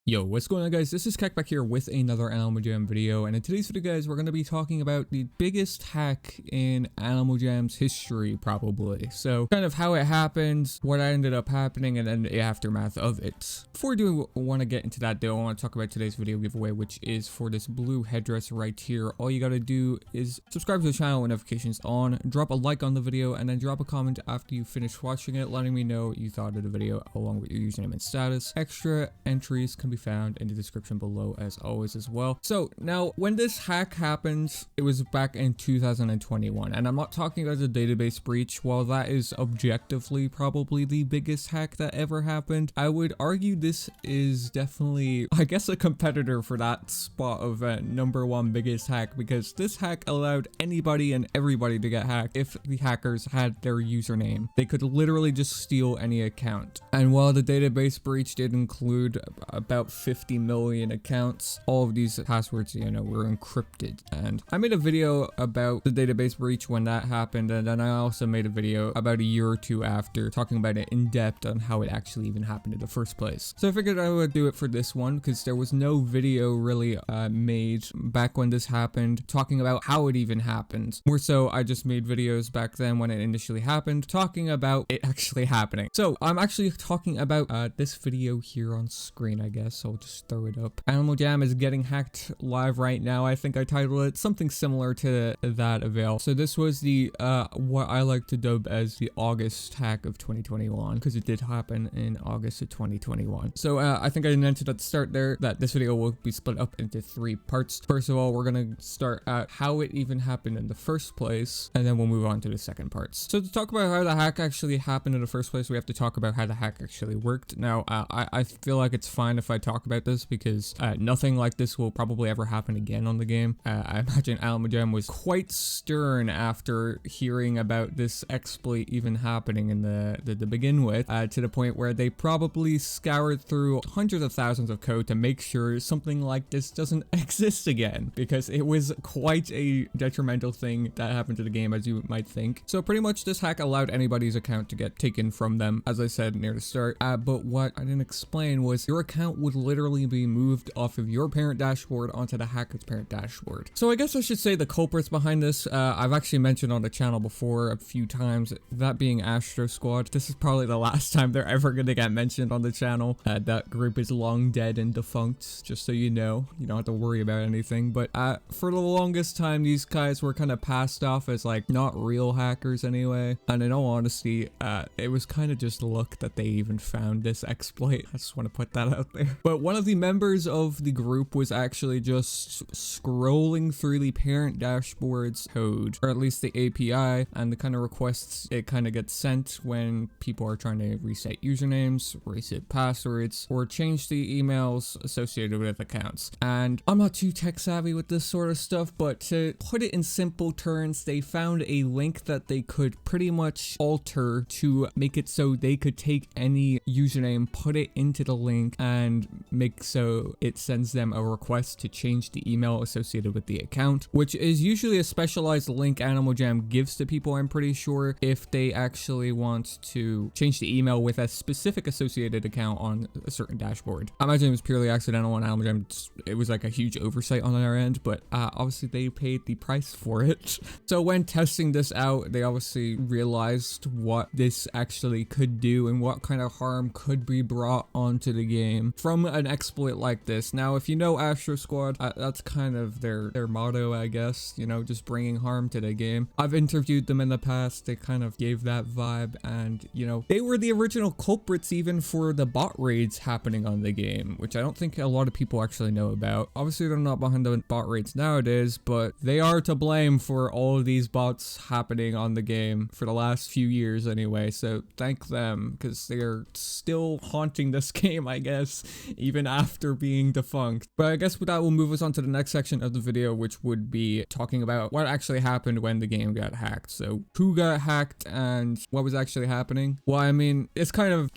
Yo, what's going on, guys? This is Kek back here with another Animal Jam video, and in today's video, guys, we're going to be talking about the biggest hack in Animal Jam's history, probably. So, kind of how it happened, what ended up happening, and then the aftermath of it. Before we do want to get into that, though, I want to talk about today's video giveaway, which is for this blue headdress right here. All you got to do is subscribe to the channel with notifications on, drop a like on the video, and then drop a comment after you finish watching it, letting me know what you thought of the video, along with your username and status. Extra entries can be found in the description below as always as well. So now when this hack happened, it was back in 2021, and I'm not talking about the database breach. While that is objectively probably the biggest hack that ever happened, I would argue this is definitely, I guess, a competitor for that spot of #1 biggest hack, because this hack allowed anybody and everybody to get hacked. If the hackers had their username, they could literally just steal any account. And while the database breach did include about 50 million accounts, all of these passwords, were encrypted. And I made a video about the database breach when that happened, and then I also made a video about a year or two after, talking about it in depth on how it actually even happened in the first place. So I figured I would do it for this one, because there was no video really made back when this happened talking about how it even happened. More so, I just made videos back then when it initially happened talking about it actually happening. So I'm actually talking about this video here on screen, I guess. I'll just throw it up. Animal Jam is getting hacked live right now. I think I titled it something similar to that avail. So this was the what I like to dub as the August hack of 2021, because it did happen in August of 2021. So I think I mentioned at the start there that this video will be split up into 3 parts. First of all, we're gonna start at how it even happened in the first place, and then we'll move on to the second parts. So to talk about how the hack actually happened in the first place, we have to talk about how the hack actually worked. Now I feel like it's fine if I talk about this, because nothing like this will probably ever happen again on the game. I imagine Animal Jam was quite stern after hearing about this exploit even happening in the begin with, to the point where they probably scoured through hundreds of thousands of code to make sure something like this doesn't exist again, because it was quite a detrimental thing that happened to the game, as you might think. So pretty much this hack allowed anybody's account to get taken from them, as I said near the start. But what I didn't explain was your account would literally be moved off of your parent dashboard onto the hacker's parent dashboard. So I guess I should say the culprits behind this, I've actually mentioned on the channel before a few times, that being Astro Squad. This is probably the last time they're ever going to get mentioned on the channel. That group is long dead and defunct, just so you know. You don't have to worry about anything. But for the longest time, these guys were kind of passed off as like not real hackers anyway. And in all honesty, it was kind of just luck that they even found this exploit. I just want to put that out there. But one of the members of the group was actually just scrolling through the parent dashboard's code, or at least the API, and the kind of requests it kind of gets sent when people are trying to reset usernames, reset passwords, or change the emails associated with accounts. And I'm not too tech savvy with this sort of stuff, but to put it in simple terms, they found a link that they could pretty much alter to make it so they could take any username, put it into the link, and make so it sends them a request to change the email associated with the account, which is usually a specialized link Animal Jam gives to people, I'm pretty sure, if they actually want to change the email with a specific associated account on a certain dashboard. I imagine it was purely accidental on Animal Jam. It was like a huge oversight on their end, but obviously they paid the price for it. So when testing this out, they obviously realized what this actually could do and what kind of harm could be brought onto the game from an exploit like this. Now, if you know Astro Squad, that's kind of their motto, I guess, just bringing harm to the game. I've interviewed them in the past. They kind of gave that vibe, and they were the original culprits even for the bot raids happening on the game, which I don't think a lot of people actually know about. Obviously, they're not behind the bot raids nowadays, but they are to blame for all of these bots happening on the game for the last few years anyway. So thank them, because they are still haunting this game, I guess, even after being defunct. But I guess with that, will move us on to the next section of the video, which would be talking about what actually happened when the game got hacked. So who got hacked and what was actually happening? Well, I mean, it's kind of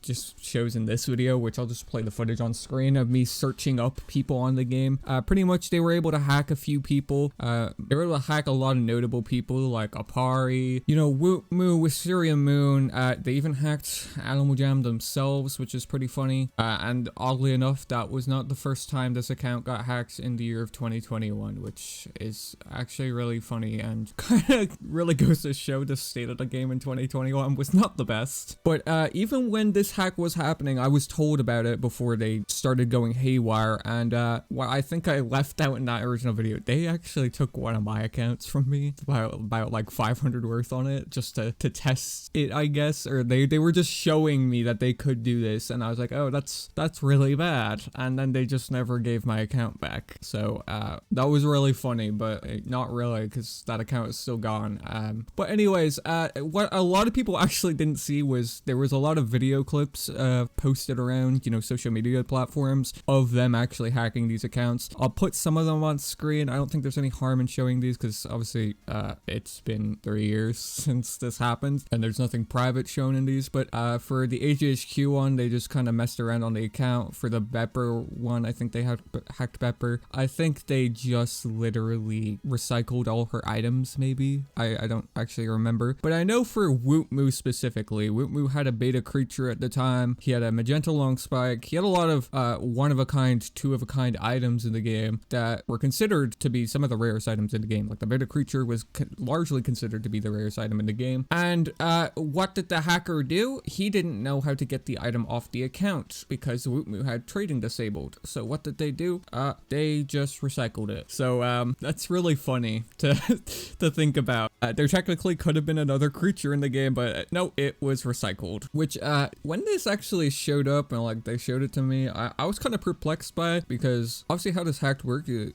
just shows in this video, which I'll just play the footage on screen of me searching up people on the game. Pretty much they were able to hack a few people. They were able to hack a lot of notable people like Apari, Woot Moo, Wisteria Moon. They even hacked Animal Jam themselves, which is pretty funny. And oddly enough, that was not the first time this account got hacked in the year of 2021, which is actually really funny and kind of really goes to show the state of the game in 2021 was not the best. But even when this hack was happening, I was told about it before they started going haywire, and what I think I left out in that original video, they actually took one of my accounts from me, about like 500 worth on it, just to test it, I guess, or they were just showing me that they could do this, and I was like, oh, that's really bad, and then they just never gave my account back. So that was really funny, but not really, because that account is still gone. But anyways, what a lot of people actually didn't see was there was a lot of video clips posted around, you know, social media platforms of them actually hacking these accounts. I'll put some of them on screen. I don't think there's any harm in showing these because obviously it's been 3 years since this happened and there's nothing private shown in these. But for the AJHQ one, they just kind of messed around on the account. For the Pepper one, I think they hacked Pepper. I think they just literally recycled all her items, maybe. I don't actually remember. But I know for Wootmoo specifically, Wootmoo had a beta creature at the time. He had a magenta long spike. He had a lot of one-of-a-kind, two-of-a-kind items in the game that were considered to be some of the rarest items in the game. Like the beta creature was largely considered to be the rarest item in the game. And what did the hacker do? He didn't know how to get the item off the account because Wootmoo had trading disabled. So what did they do? They just recycled it. So that's really funny to to think about. There technically could have been another creature in the game, but no, it was recycled. Which when this actually showed up and like they showed it to me, I was kind of perplexed by it because obviously how this hack worked, you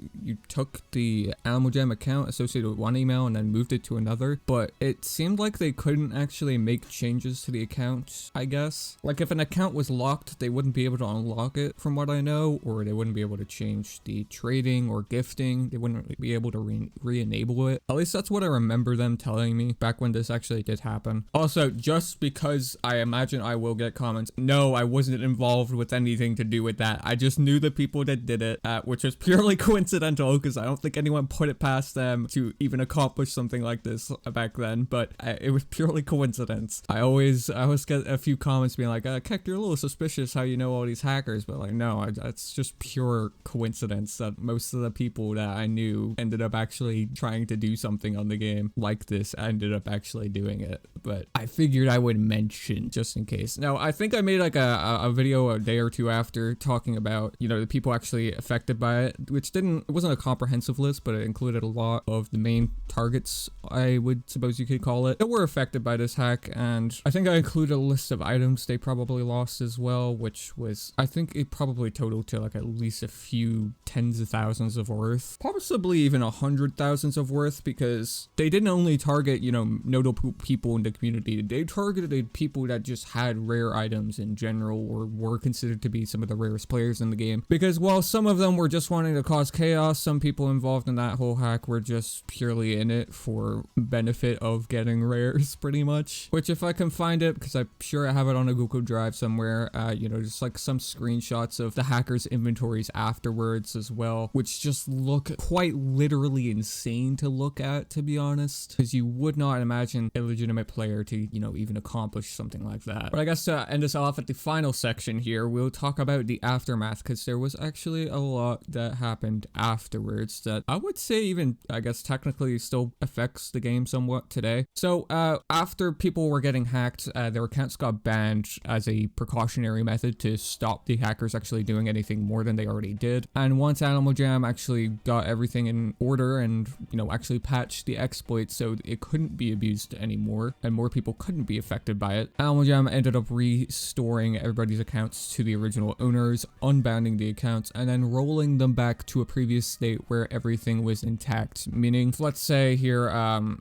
took the Animal Jam account associated with one email and then moved it to another, but it seemed like they couldn't actually make changes to the account, I guess. Like if an account was locked, they wouldn't be able to unlock it from what I know, or they wouldn't be able to change the trading or gifting. They wouldn't be able to re-enable it. At least that's what I remember them telling me back when this actually did happen. Also, just because I imagine I will get comments, no, I wasn't involved with anything to do with that. I just knew the people that did it, which was purely coincidental because I don't think anyone put it past them to even accomplish something like this back then, but it was purely coincidence. I always get a few comments being like, Keck, you're a little suspicious how you know all these hackers, but like, no, it's just pure coincidence that most of the people that I knew ended up actually trying to do something on the game like this, ended up actually doing it. But I figured I would mention just in case. Now, I think I made like a video a day or two after talking about, you know, the people actually affected by it, which it wasn't a comprehensive list, but it included a lot of the main targets, I would suppose you could call it, that were affected by this hack. And I think I included a list of items they probably lost as well, which was, I think it probably totaled to like at least a few tens of thousands of worth, possibly even 100,000s of worth, because they didn't only target, you know, notable people in the community, they targeted people that just had rare items in general or were considered to be some of the rarest players in the game. Because while some of them were just wanting to cause chaos, some people involved in that whole hack were just purely in it for benefit of getting rares, pretty much. Which if I can find it, because I'm sure I have it on a Google Drive somewhere, you know, just like some screenshots of the hackers' inventories afterwards as well, which just look quite literally insane to look at, to be honest, because you would not imagine a legitimate player to, you know, even accomplish something like that. But I guess to end us off at the final section here, we'll talk about the aftermath, because there was actually a lot that happened afterwards that I would say even, I guess, technically still affects the game somewhat today. So after people were getting hacked, their accounts got banned as a precautionary method to stop the hackers actually doing anything more than they already did. And once Animal Jam actually got everything in order and, you know, actually patched the exploit so it couldn't be abused anymore and more people couldn't be affected by it, Animal Jam ended up restoring everybody's accounts to the original owners, unbounding the accounts, and then rolling them back to a previous state where everything was intact. Meaning, let's say here,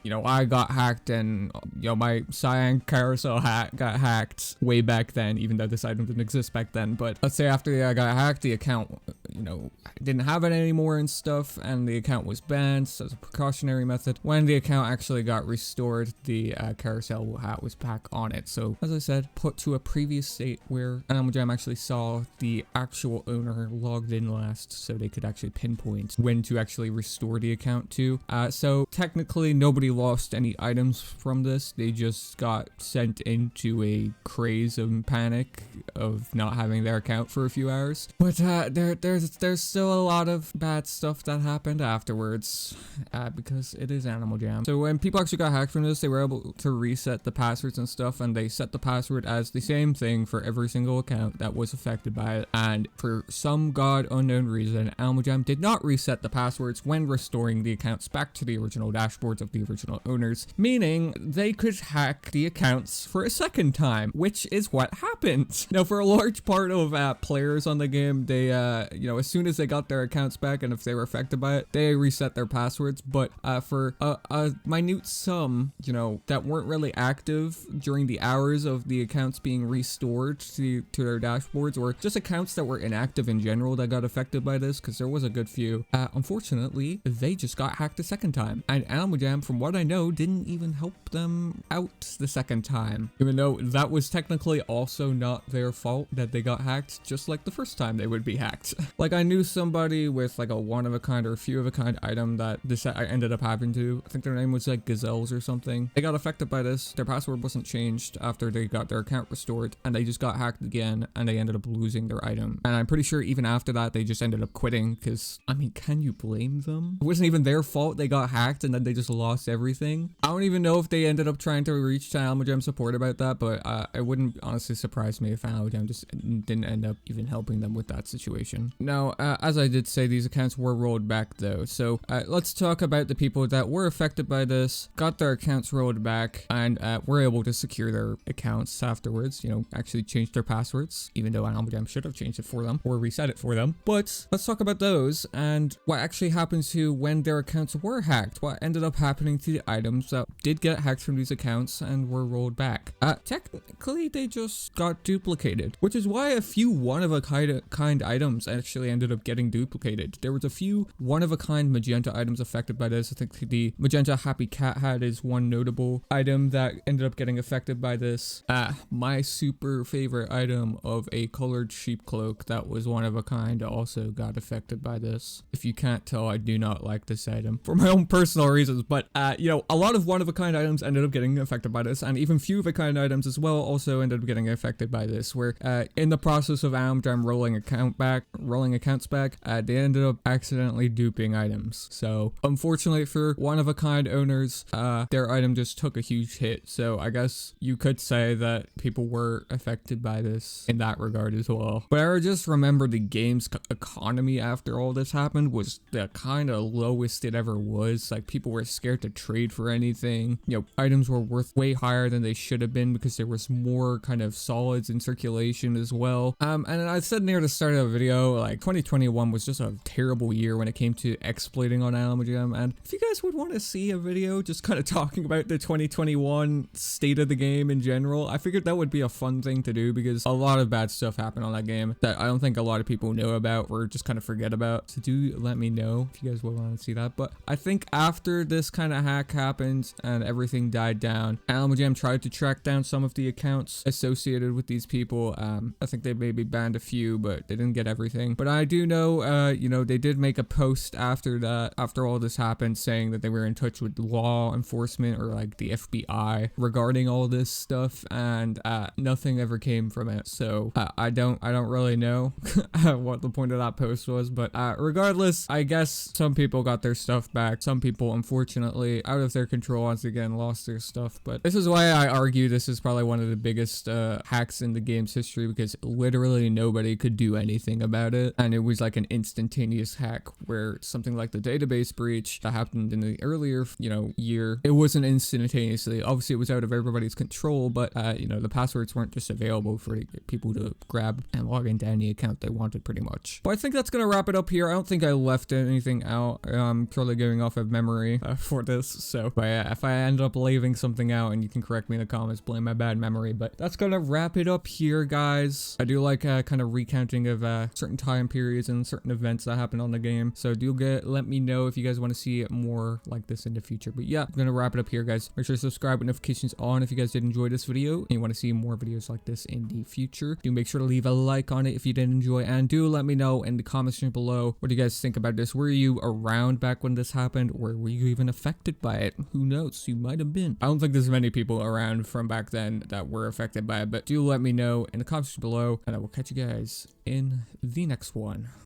you know, I got hacked and, you know, my Cyan carousel got hacked way back then, even though this item didn't exist back then. But let's say after I got hacked, the account, didn't have it anymore and stuff, and the account was banned as a precautionary method. When the account actually got restored, the carousel hat was back on it. So as I said, put to a previous state where Animal Jam actually saw the actual owner logged in last, so they could actually pinpoint when to actually restore the account to. So technically nobody lost any items from this. They just got sent into a craze of panic of not having their account for a few hours. But there's still a lot of bad stuff that happened afterwards, because it is Animal Jam. So when people actually got hacked from this, they were able to reset the passwords and stuff, and they set the password as the same thing for every single account that was affected by it. And for some god unknown reason, Animal Jam did not reset the passwords when restoring the accounts back to the original dashboards of the original owners, meaning they could hack the accounts for a second time, which is what happened. Now, for a large part of players on the game, they as soon as they got their accounts back, and if they were affected by it, they reset their passwords. But for a minute sum, that weren't really active during the hours of the accounts being restored to their dashboards, or just accounts that were inactive in general that got affected by this, because there was a good few, unfortunately, they just got hacked a second time. And Animal Jam, from what I know, didn't even help them out the second time, even though that was technically also not their fault that they got hacked, just like the first time they would be hacked. Like, I knew somebody with like a one-of-a-kind or a few-of-a-kind item that this ended up happening to. I think their name was like Gazelles or something. They got affected by this. Their password wasn't changed after they got their account restored, and they just got hacked again, and they ended up losing their item. And I'm pretty sure even after that, they just ended up quitting, because, I mean, can you blame them? It wasn't even their fault they got hacked, and then they just lost everything. I don't even know if they ended up trying to reach to Animal Jam support about that, but it wouldn't honestly surprise me if Animal Jam just didn't end up even helping them with that situation. Now, as I did say, these accounts were rolled back though, so let's talk about the people that were affected by this, got their accounts rolled back, and were able to secure their accounts afterwards, actually change their passwords, even though Animal Jam should have changed it for them or reset it for them. But let's talk about those and what actually happens to when their accounts were hacked, what ended up happening to the items that did get hacked from these accounts and were rolled back. Technically, they just got duplicated, which is why a few one-of-a-kind items actually ended up getting duplicated. There was a few one-of-a-kind magenta items affected by this. I think the magenta happy cat hat is one notable item that ended up getting affected by this. My super favorite item of a colored sheep cloak that was one of a kind also got affected by this. If you can't tell, I do not like this item for my own personal reasons, but a lot of one-of-a-kind items ended up getting affected by this, and even few-of-a-kind items as well also ended up getting affected by this, where in the process of Animal Jam rolling accounts back, they ended up accidentally duping items. So unfortunately for one-of-a-kind owners, their item just took a huge hit. So I guess you could say that people were affected by this in that regard as well. But I just remember the game's economy after all this happened was the kind of lowest it ever was. Like, people were scared to trade for anything. Items were worth way higher than they should have been because there was more kind of solids in circulation as well. And I said near the start of the video, like, 2021 was just a terrible year when it came to exploiting on Animal Jam. And if you guys would want to see a video just kind of talking about the 2021 state of the game in general, I figured that would be a fun thing to do, because a lot of bad stuff happened on that game that I don't think a lot of people know about or just kind of forget about. So do let me know if you guys would want to see that. But I think after this kind of hack happened and everything died down, Animal Jam tried to track down some of the accounts associated with these people. I think they maybe banned a few, but they didn't get everything. But I do know, they did make a post after that, after all this happened, saying that they were in touch with law enforcement or like the FBI regarding all this stuff, and nothing ever came from it. So I don't really know what the point of that post was, but regardless, I guess some people got their stuff back. Some people, unfortunately, out of their control, once again, lost their stuff. But this is why I argue this is probably one of the biggest hacks in the game's history, because literally nobody could do anything about it, and it was like an instantaneous hack, where something like the database breach that happened in the earlier year, it wasn't instantaneously. Obviously, it was out of everybody's control, but the passwords weren't just available for people to grab and log into any account they wanted, pretty much. But I think that's gonna wrap it up here. I don't think I left anything out. I'm purely going off of memory for this. So but yeah, if I end up leaving something out, and you can correct me in the comments, blame my bad memory. But that's gonna wrap it up here, guys. I do like kind of recounting of certain time periods and certain events that happen on the game. So let me know if you guys want to see more like this in the future. But yeah, I'm gonna wrap it up here, guys. Make sure to subscribe with notifications on if you guys did enjoy this video and you want to see more videos like this in the future. Do make sure to leave a like on it if you did enjoy, and do let me know in the comment section below what do you guys think about this. Were you around back when this happened, or were you even affected by it? Who knows, you might have been. I don't think there's many people around from back then that were affected by it, but do let me know in the comments below, and I will catch you guys in the next one.